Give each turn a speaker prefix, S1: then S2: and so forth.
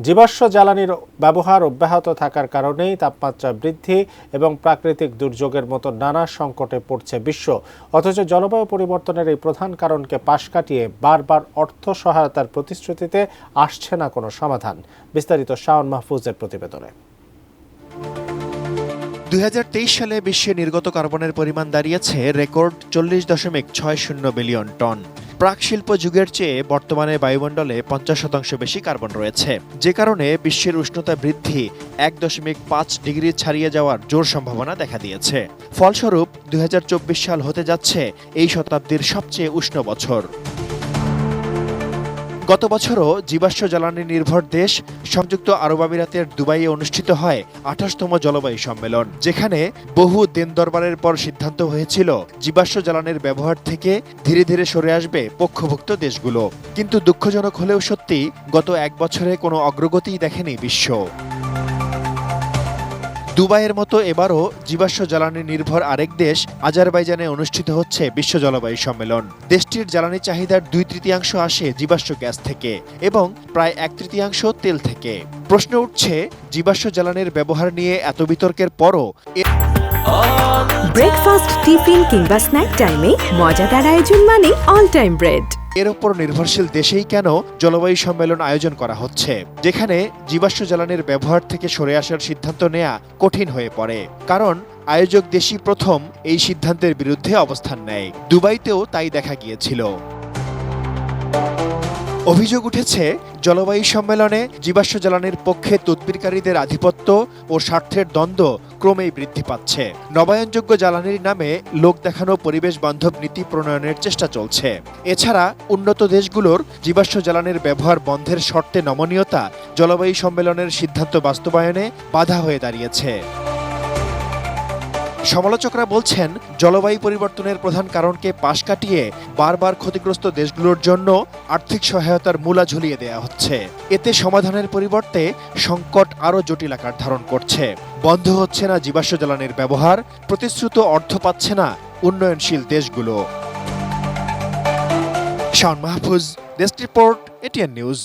S1: জীবাশ্ম জ্বালানির ব্যবহার অব্যাহত থাকার কারণেই তাপমাত্রা বৃদ্ধি এবং প্রাকৃতিক দুর্যোগের মতো নানা সংকটে পড়ছে বিশ্ব। অথচ জলবায়ু পরিবর্তনের এই প্রধান কারণকে পাশ কাটিয়ে বারবার অর্থ সহায়তার প্রতিশ্রুতিতে আসছে না কোনো সমাধান। বিস্তারিত শাওন মাহফুজের প্রতিবেদনে।
S2: 2023 সালে বিশ্বে নির্গত কার্বনের পরিমাণ দাঁড়িয়েছে রেকর্ড 40.60 বিলিয়ন টন। প্রাক শিল্প যুগের চেয়ে বর্তমানে বায়ুমণ্ডলে 50% বেশি কার্বন রয়েছে, যে কারণে বিশ্বের উষ্ণতা বৃদ্ধি 1.5 ডিগ্রি ছাড়িয়ে যাওয়ার জোর সম্ভাবনা দেখা দিয়েছে। ফলস্বরূপ 2024 সাল হতে যাচ্ছে এই শতাব্দীর সবচেয়ে উষ্ণ বছর। গত বছরও জীবাশ্ম জ্বালানি নির্ভর দেশ সংযুক্ত আরব আমিরাতের দুবাইয়ে অনুষ্ঠিত হয় 28তম জলবায়ু সম্মেলন, যেখানে বহু দিন দরবারের পর সিদ্ধান্ত হয়েছিল জীবাশ্ম জ্বালানির ব্যবহার থেকে ধীরে ধীরে সরে আসবে পক্ষভুক্ত দেশগুলো। কিন্তু দুঃখজনক হলেও সত্যি, গত এক বছরে কোনো অগ্রগতিই দেখেনি বিশ্ব। দুবাইয়ের মতো এবারও জীবাশ্ম জ্বালানি নির্ভর আরেক দেশ আজারবাইজানে অনুষ্ঠিত হচ্ছে বিশ্ব জলবায়ু সম্মেলন। দেশটির জ্বালানি চাহিদার 2/3 আসে জীবাশ্ম গ্যাস থেকে এবং প্রায় 1/3 তেল থেকে। প্রশ্ন উঠছে, জীবাশ্ম জ্বালানির ব্যবহার নিয়ে এত বিতর্কের পরও
S3: ব্রেকফাস্ট, টিফিন কিংবা স্ন্যাক টাইমে মজাদার আয়োজন মানে অল টাইম ব্রেড।
S2: এর ওপর নির্ভরশীল দেশেই কেন জলবায়ু সম্মেলন আয়োজন করা হচ্ছে, যেখানে জীবাশ্ম জ্বালানির ব্যবহার থেকে সরে আসার সিদ্ধান্ত নেওয়া কঠিন হয়ে পড়ে? কারণ আয়োজক দেশই প্রথম এই সিদ্ধান্তের বিরুদ্ধে অবস্থান নেয়। দুবাইতেও তাই দেখা গিয়েছিল। অভিযোগ উঠেছে, জলবায়ু সম্মেলনে জীবাশ্ম জ্বালানির পক্ষে তদবিরকারীদের আধিপত্য ও স্বার্থের দ্বন্দ্ব ক্রমেই বৃদ্ধি পাচ্ছে। নবায়নযোগ্য জ্বালানির নামে লোক দেখানো পরিবেশ বান্ধব নীতি প্রণয়নের চেষ্টা চলছে। এছাড়া উন্নত দেশগুলোর জীবাশ্ম জ্বালানির ব্যবহার বন্ধের শর্তে নমনীয়তা জলবায়ু সম্মেলনের সিদ্ধান্ত বাস্তবায়নে বাধা হয়ে দাঁড়িয়েছে। সমালোচকরা বলছেন, জলবায়ু পরিবর্তনের প্রধান কারণকে পাশ কাটিয়ে বারবার ক্ষতিগ্রস্ত দেশগুলোর জন্য আর্থিক সহায়তার মূলা ঝুলিয়ে দেওয়া হচ্ছে। এতে সমাধানের পরিবর্তে সংকট আরও জটিল আকার ধারণ করছে। বন্ধ হচ্ছে না জীবাশ্ম জ্বালানির ব্যবহার, প্রতিশ্রুত অর্থ পাচ্ছে না উন্নয়নশীল দেশগুলো। Shaon Mahfuz, desk report, ATN news.